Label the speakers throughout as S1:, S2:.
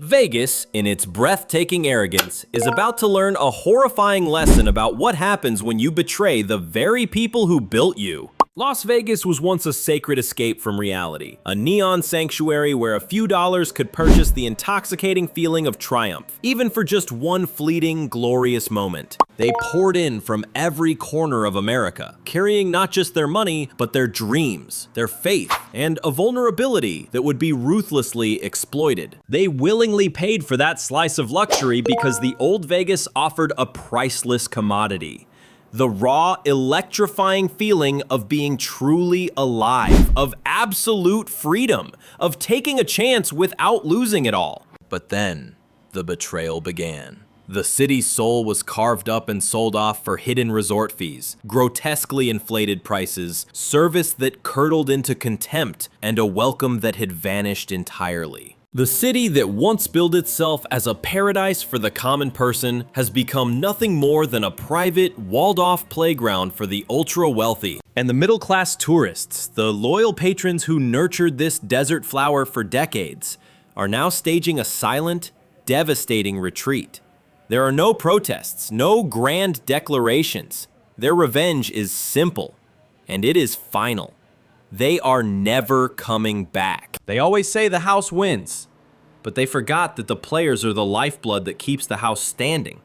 S1: Vegas, in its breathtaking arrogance, is about to learn a horrifying lesson about what happens when you betray the very people who built you. Las Vegas was once a sacred escape from reality, a neon sanctuary where a few dollars could purchase the intoxicating feeling of triumph, even for just one fleeting, glorious moment. They poured in from every corner of America, carrying not just their money, but their dreams, their faith, and a vulnerability that would be ruthlessly exploited. They willingly paid for that slice of luxury because the old Vegas offered a priceless commodity. The raw, electrifying feeling of being truly alive, of absolute freedom, of taking a chance without losing it all. But then, the betrayal began. The city's soul was carved up and sold off for hidden resort fees, grotesquely inflated prices, service that curdled into contempt, and a welcome that had vanished entirely. The city that once billed itself as a paradise for the common person has become nothing more than a private, walled-off playground for the ultra-wealthy. And the middle-class tourists, the loyal patrons who nurtured this desert flower for decades, are now staging a silent, devastating retreat. There are no protests, no grand declarations. Their revenge is simple, and it is final. They are never coming back. They always say the house wins, but they forgot that the players are the lifeblood that keeps the house standing.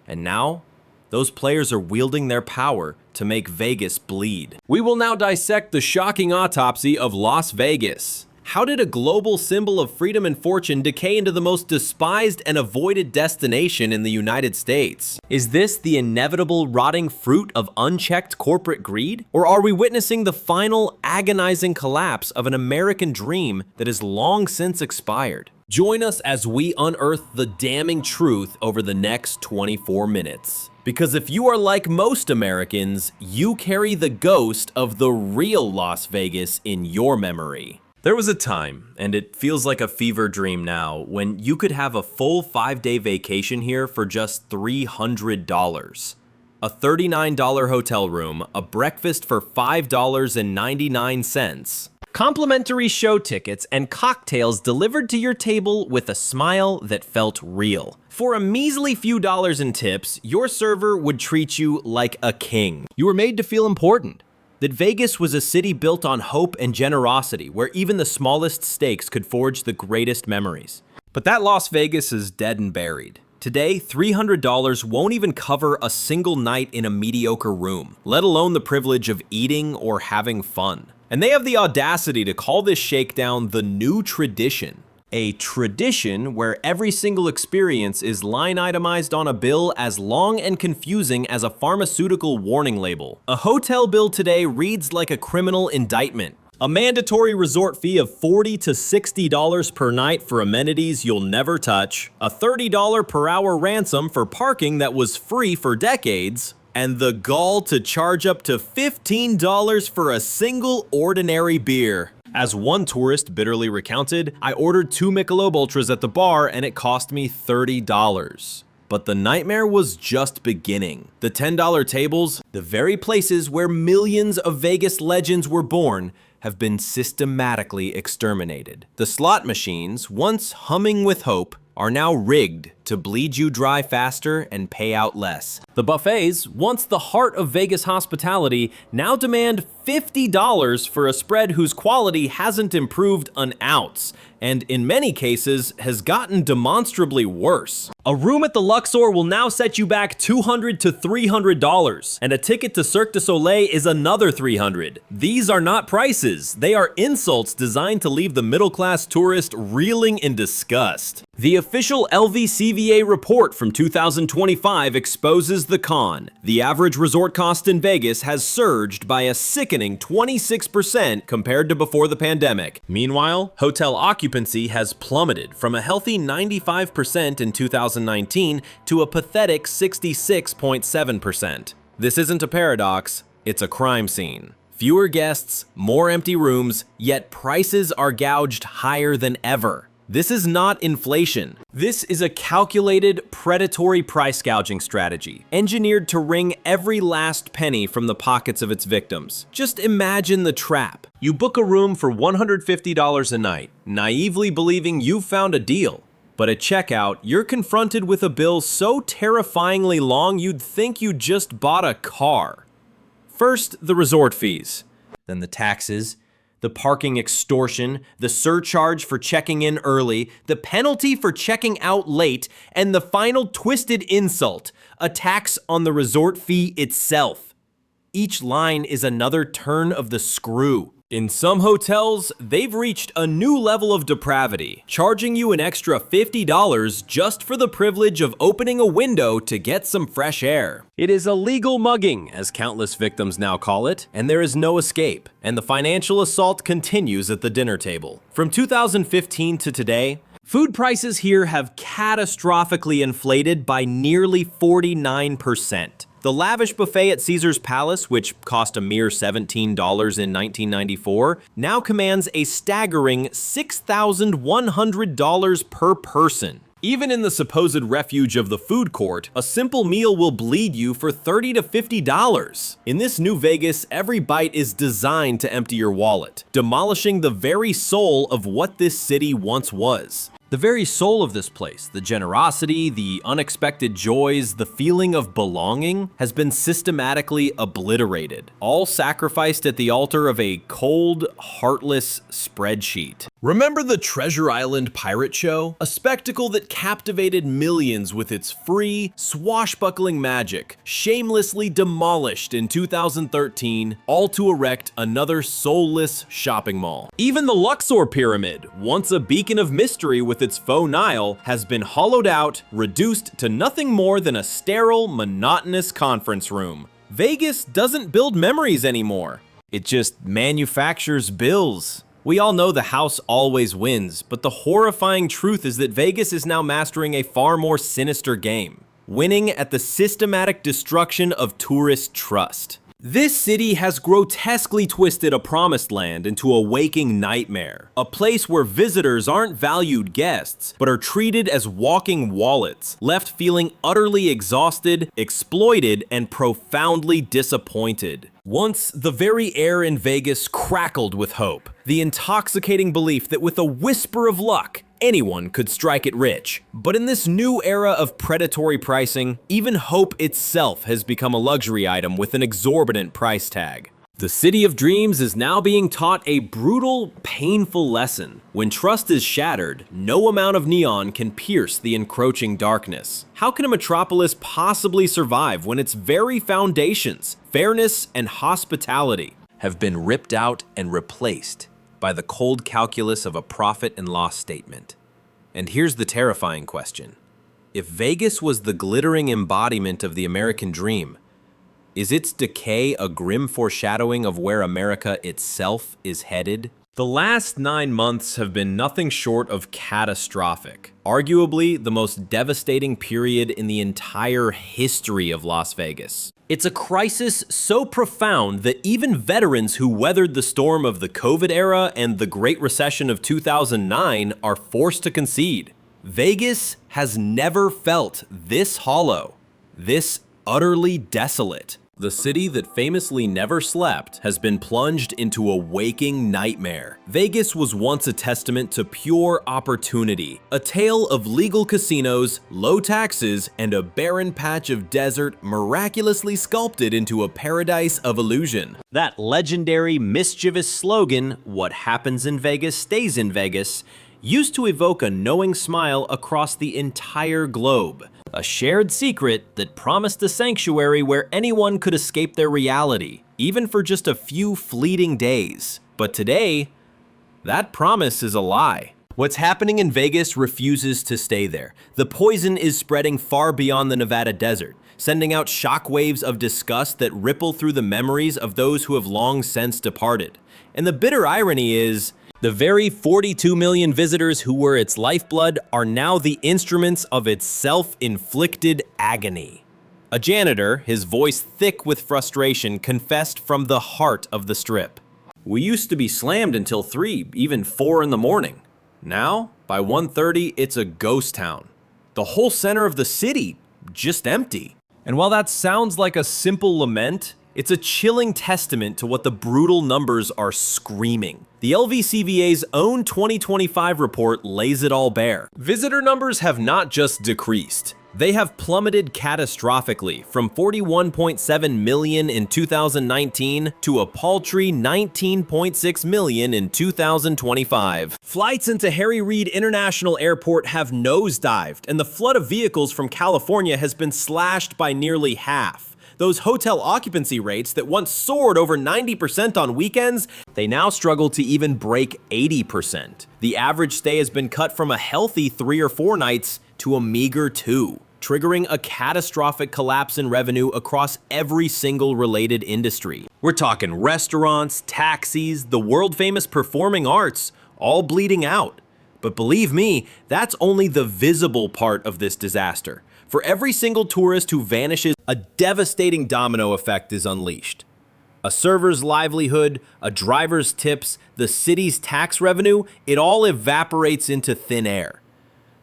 S1: And now, those players are wielding their power to make Vegas bleed. We will now dissect the shocking autopsy of Las Vegas. How did a global symbol of freedom and fortune decay into the most despised and avoided destination in the United States? Is this the inevitable rotting fruit of unchecked corporate greed? Or are we witnessing the final agonizing collapse of an American dream that has long since expired? Join us as we unearth the damning truth over the next 24 minutes. Because if you are like most Americans, you carry the ghost of the real Las Vegas in your memory. There was a time, and it feels like a fever dream now, when you could have a full 5-day vacation here for just $300. A $39 hotel room, a breakfast for $5.99, complimentary show tickets, and cocktails delivered to your table with a smile that felt real. For a measly few dollars in tips, your server would treat you like a king. You were made to feel important. That Vegas was a city built on hope and generosity, where even the smallest stakes could forge the greatest memories. But that Las Vegas is dead and buried. Today, $300 won't even cover a single night in a mediocre room, let alone the privilege of eating or having fun. And they have the audacity to call this shakedown the new tradition. A tradition where every single experience is line itemized on a bill as long and confusing as a pharmaceutical warning label. A hotel bill today reads like a criminal indictment. A mandatory resort fee of $40 to $60 per night for amenities you'll never touch, a $30 per hour ransom for parking that was free for decades, and the gall to charge up to $15 for a single ordinary beer. As one tourist bitterly recounted, I ordered 2 Michelob Ultras at the bar and it cost me $30. But the nightmare was just beginning. The $10 tables, the very places where millions of Vegas legends were born, have been systematically exterminated. The slot machines, once humming with hope, are now rigged to bleed you dry faster and pay out less. The buffets, once the heart of Vegas hospitality, now demand $50 for a spread whose quality hasn't improved an ounce, and in many cases has gotten demonstrably worse. A room at the Luxor will now set you back $200 to $300, and a ticket to Cirque du Soleil is another $300. These are not prices, they are insults designed to leave the middle-class tourist reeling in disgust. The official LVCVA report from 2025 exposes the con. The average resort cost in Vegas has surged by a sickening 26% compared to before the pandemic. Meanwhile, hotel occupancy has plummeted from a healthy 95% in 2019 to a pathetic 66.7%. This isn't a paradox, it's a crime scene. Fewer guests, more empty rooms, yet prices are gouged higher than ever. This is not inflation. This is a calculated, predatory price gouging strategy, engineered to wring every last penny from the pockets of its victims. Just imagine the trap. You book a room for $150 a night, naively believing you've found a deal. But at checkout, you're confronted with a bill so terrifyingly long you'd think you just bought a car. First, the resort fees, then the taxes, the parking extortion, the surcharge for checking in early, the penalty for checking out late, and the final twisted insult, a tax on the resort fee itself. Each line is another turn of the screw. In some hotels, they've reached a new level of depravity, charging you an extra $50 just for the privilege of opening a window to get some fresh air. It is a legal mugging, as countless victims now call it, and there is no escape, and the financial assault continues at the dinner table. From 2015 to today, food prices here have catastrophically inflated by nearly 49%. The lavish buffet at Caesar's Palace, which cost a mere $17 in 1994, now commands a staggering $6,100 per person. Even in the supposed refuge of the food court, a simple meal will bleed you for $30 to $50. In this new Vegas, every bite is designed to empty your wallet, demolishing the very soul of what this city once was. The very soul of this place, the generosity, the unexpected joys, the feeling of belonging, has been systematically obliterated, all sacrificed at the altar of a cold, heartless spreadsheet. Remember the Treasure Island pirate show? A spectacle that captivated millions with its free, swashbuckling magic, shamelessly demolished in 2013, all to erect another soulless shopping mall. Even the Luxor Pyramid, once a beacon of mystery with its faux Nile, has been hollowed out, reduced to nothing more than a sterile, monotonous conference room. Vegas doesn't build memories anymore. It just manufactures bills. We all know the house always wins, but the horrifying truth is that Vegas is now mastering a far more sinister game, winning at the systematic destruction of tourist trust. This city has grotesquely twisted a promised land into a waking nightmare, a place where visitors aren't valued guests, but are treated as walking wallets, left feeling utterly exhausted, exploited, and profoundly disappointed. Once, the very air in Vegas crackled with hope, the intoxicating belief that with a whisper of luck, anyone could strike it rich. But in this new era of predatory pricing, even hope itself has become a luxury item with an exorbitant price tag. The City of Dreams is now being taught a brutal, painful lesson. When trust is shattered, no amount of neon can pierce the encroaching darkness. How can a metropolis possibly survive when its very foundations, fairness and hospitality, have been ripped out and replaced by the cold calculus of a profit and loss statement? And here's the terrifying question. If Vegas was the glittering embodiment of the American dream, is its decay a grim foreshadowing of where America itself is headed? The last 9 months have been nothing short of catastrophic, arguably the most devastating period in the entire history of Las Vegas. It's a crisis so profound that even veterans who weathered the storm of the COVID era and the Great Recession of 2009 are forced to concede. Vegas has never felt this hollow, this utterly desolate. The city that famously never slept has been plunged into a waking nightmare. Vegas was once a testament to pure opportunity, a tale of legal casinos, low taxes, and a barren patch of desert miraculously sculpted into a paradise of illusion. That legendary, mischievous slogan, "What happens in Vegas stays in Vegas," used to evoke a knowing smile across the entire globe. A shared secret that promised a sanctuary where anyone could escape their reality, even for just a few fleeting days. But today, that promise is a lie. What's happening in Vegas refuses to stay there. The poison is spreading far beyond the Nevada desert, sending out shockwaves of disgust that ripple through the memories of those who have long since departed. And the bitter irony is, the very 42 million visitors who were its lifeblood are now the instruments of its self-inflicted agony. A janitor, his voice thick with frustration, confessed from the heart of the Strip. "We used to be slammed until 3, even 4 in the morning. Now, by 1:30, it's a ghost town. The whole center of the city, just empty." And while that sounds like a simple lament, It's a chilling testament to what the brutal numbers are screaming. The LVCVA's own 2025 report lays it all bare. Visitor numbers have not just decreased. They have plummeted catastrophically from 41.7 million in 2019 to a paltry 19.6 million in 2025. Flights into Harry Reid International Airport have nosedived, and the flood of vehicles from California has been slashed by nearly half. Those hotel occupancy rates that once soared over 90% on weekends, they now struggle to even break 80%. The average stay has been cut from a healthy 3 or 4 nights to a meager 2, triggering a catastrophic collapse in revenue across every single related industry. We're talking restaurants, taxis, the world-famous performing arts, all bleeding out. But believe me, that's only the visible part of this disaster. For every single tourist who vanishes, a devastating domino effect is unleashed. A server's livelihood, a driver's tips, the city's tax revenue, it all evaporates into thin air.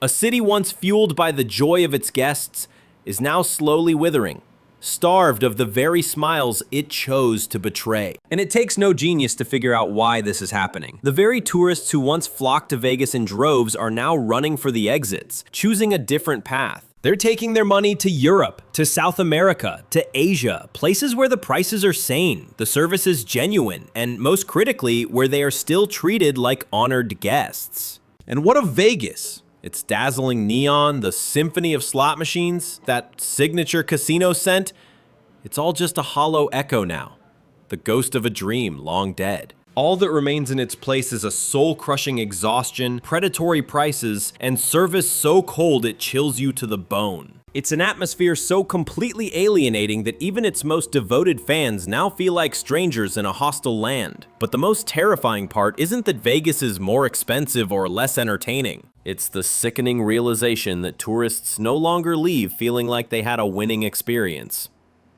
S1: A city once fueled by the joy of its guests is now slowly withering, starved of the very smiles it chose to betray. And it takes no genius to figure out why this is happening. The very tourists who once flocked to Vegas in droves are now running for the exits, choosing a different path. They're taking their money to Europe, to South America, to Asia, places where the prices are sane, the service is genuine, and most critically, where they are still treated like honored guests. And what of Vegas? Its dazzling neon, the symphony of slot machines, that signature casino scent, it's all just a hollow echo now. The ghost of a dream long dead. All that remains in its place is a soul-crushing exhaustion, predatory prices, and service so cold it chills you to the bone. It's an atmosphere so completely alienating that even its most devoted fans now feel like strangers in a hostile land. But the most terrifying part isn't that Vegas is more expensive or less entertaining. It's the sickening realization that tourists no longer leave feeling like they had a winning experience.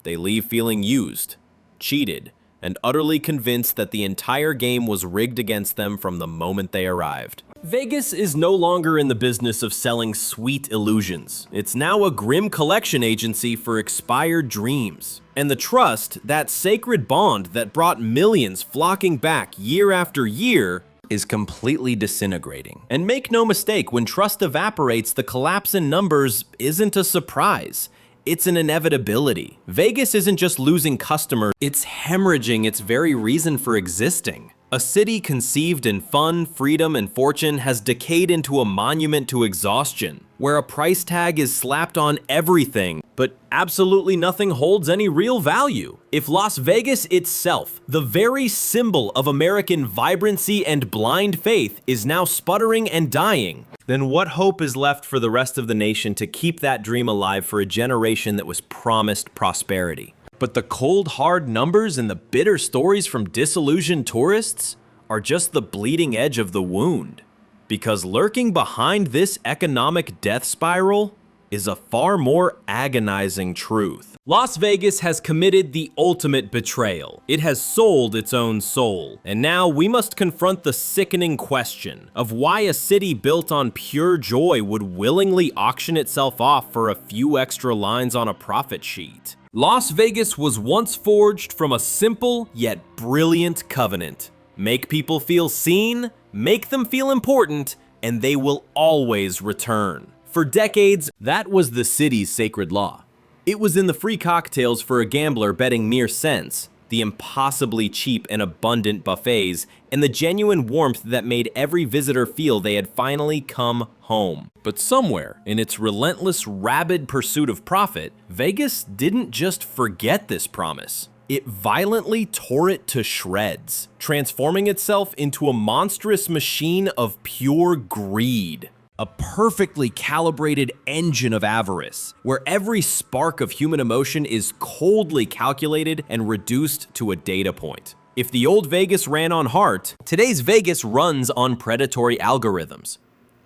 S1: They leave feeling used, cheated, and utterly convinced that the entire game was rigged against them from the moment they arrived. Vegas is no longer in the business of selling sweet illusions. It's now a grim collection agency for expired dreams. And the trust, that sacred bond that brought millions flocking back year after year, is completely disintegrating. And make no mistake, when trust evaporates, the collapse in numbers isn't a surprise. It's an inevitability. Vegas isn't just losing customers, it's hemorrhaging its very reason for existing. A city conceived in fun, freedom, and fortune has decayed into a monument to exhaustion, where a price tag is slapped on everything, but absolutely nothing holds any real value. If Las Vegas itself, the very symbol of American vibrancy and blind faith, is now sputtering and dying, then what hope is left for the rest of the nation to keep that dream alive for a generation that was promised prosperity? But the cold, hard numbers and the bitter stories from disillusioned tourists are just the bleeding edge of the wound. Because lurking behind this economic death spiral is a far more agonizing truth. Las Vegas has committed the ultimate betrayal. It has sold its own soul. And now we must confront the sickening question of why a city built on pure joy would willingly auction itself off for a few extra lines on a profit sheet. Las Vegas was once forged from a simple yet brilliant covenant. Make people feel seen, make them feel important, and they will always return. For decades, that was the city's sacred law. It was in the free cocktails for a gambler betting mere cents, the impossibly cheap and abundant buffets, and the genuine warmth that made every visitor feel they had finally come home. But somewhere in its relentless, rabid pursuit of profit, Vegas didn't just forget this promise. It violently tore it to shreds, transforming itself into a monstrous machine of pure greed. A perfectly calibrated engine of avarice, where every spark of human emotion is coldly calculated and reduced to a data point. If the old Vegas ran on heart, today's Vegas runs on predatory algorithms.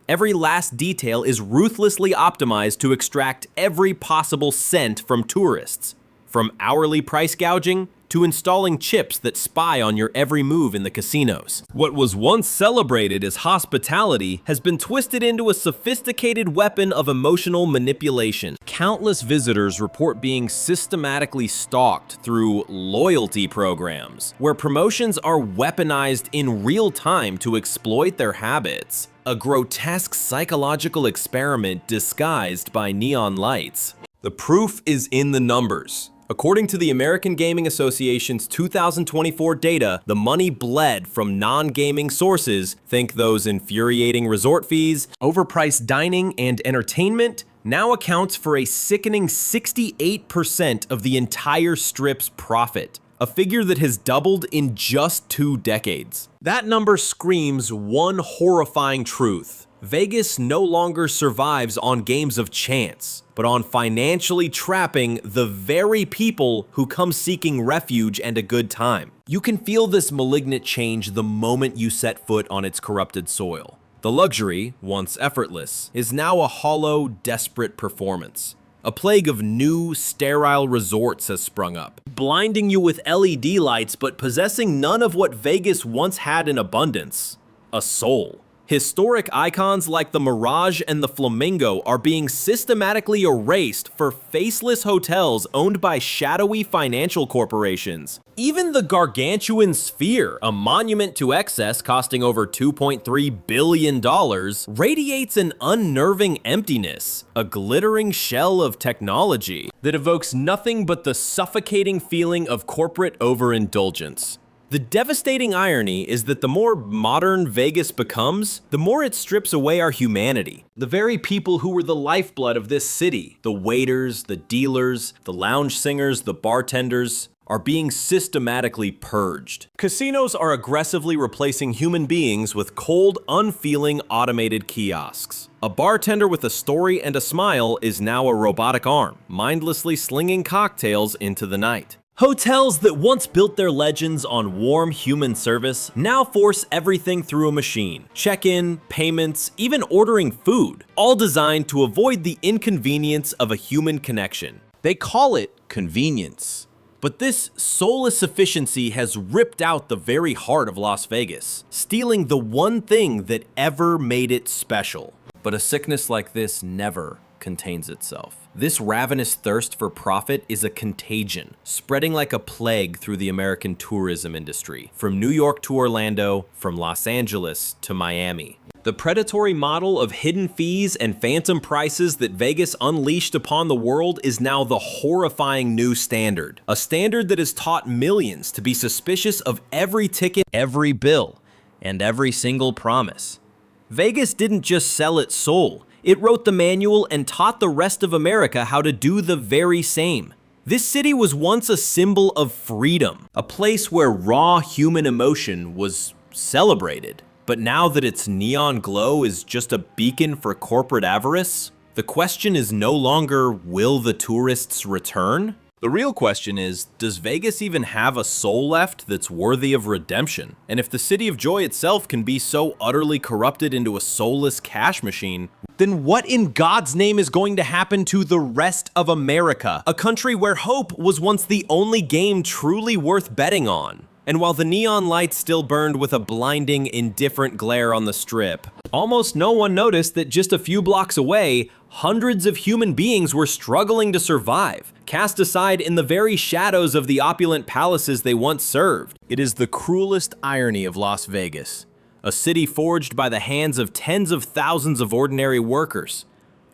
S1: Every last detail is ruthlessly optimized to extract every possible cent from tourists, from hourly price gouging to installing chips that spy on your every move in the casinos. What was once celebrated as hospitality has been twisted into a sophisticated weapon of emotional manipulation. Countless visitors report being systematically stalked through loyalty programs, where promotions are weaponized in real time to exploit their habits. A grotesque psychological experiment disguised by neon lights. The proof is in the numbers. According to the American Gaming Association's 2024 data, the money bled from non-gaming sources, think those infuriating resort fees, overpriced dining, and entertainment, now accounts for a sickening 68% of the entire Strip's profit, a figure that has doubled in just 2 decades. That number screams one horrifying truth. Vegas no longer survives on games of chance, but on financially trapping the very people who come seeking refuge and a good time. You can feel this malignant change the moment you set foot on its corrupted soil. The luxury, once effortless, is now a hollow, desperate performance. A plague of new, sterile resorts has sprung up, blinding you with LED lights but possessing none of what Vegas once had in abundance: a soul. Historic icons like the Mirage and the Flamingo are being systematically erased for faceless hotels owned by shadowy financial corporations. Even the gargantuan Sphere, a monument to excess costing over $2.3 billion, radiates an unnerving emptiness, a glittering shell of technology that evokes nothing but the suffocating feeling of corporate overindulgence. The devastating irony is that the more modern Vegas becomes, the more it strips away our humanity. The very people who were the lifeblood of this city, the waiters, the dealers, the lounge singers, the bartenders, are being systematically purged. Casinos are aggressively replacing human beings with cold, unfeeling automated kiosks. A bartender with a story and a smile is now a robotic arm, mindlessly slinging cocktails into the night. Hotels that once built their legends on warm human service now force everything through a machine. Check-in, payments, even ordering food, all designed to avoid the inconvenience of a human connection. They call it convenience. But this soulless efficiency has ripped out the very heart of Las Vegas, stealing the one thing that ever made it special. But a sickness like this never contains itself. This ravenous thirst for profit is a contagion, spreading like a plague through the American tourism industry, from New York to Orlando, from Los Angeles to Miami. The predatory model of hidden fees and phantom prices that Vegas unleashed upon the world is now the horrifying new standard. A standard that has taught millions to be suspicious of every ticket, every bill, and every single promise. Vegas didn't just sell its soul. It wrote the manual and taught the rest of America how to do the very same. This city was once a symbol of freedom, a place where raw human emotion was celebrated. But now that its neon glow is just a beacon for corporate avarice, the question is no longer, will the tourists return? The real question is, does Vegas even have a soul left that's worthy of redemption? And if the City of Joy itself can be so utterly corrupted into a soulless cash machine, then what in God's name is going to happen to the rest of America? A country where hope was once the only game truly worth betting on. And while the neon lights still burned with a blinding, indifferent glare on the Strip, almost no one noticed that just a few blocks away, hundreds of human beings were struggling to survive, cast aside in the very shadows of the opulent palaces they once served. It is the cruelest irony of Las Vegas, a city forged by the hands of tens of thousands of ordinary workers,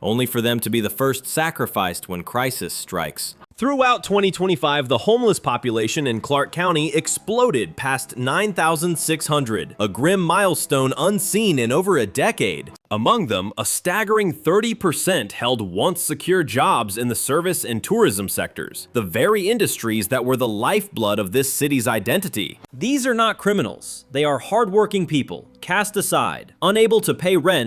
S1: only for them to be the first sacrificed when crisis strikes. Throughout 2025, the homeless population in Clark County exploded past 9,600, a grim milestone unseen in over a decade. Among them, a staggering 30% held once secure jobs in the service and tourism sectors, the very industries that were the lifeblood of this city's identity. These are not criminals. They are hardworking people, cast aside, unable to pay rent,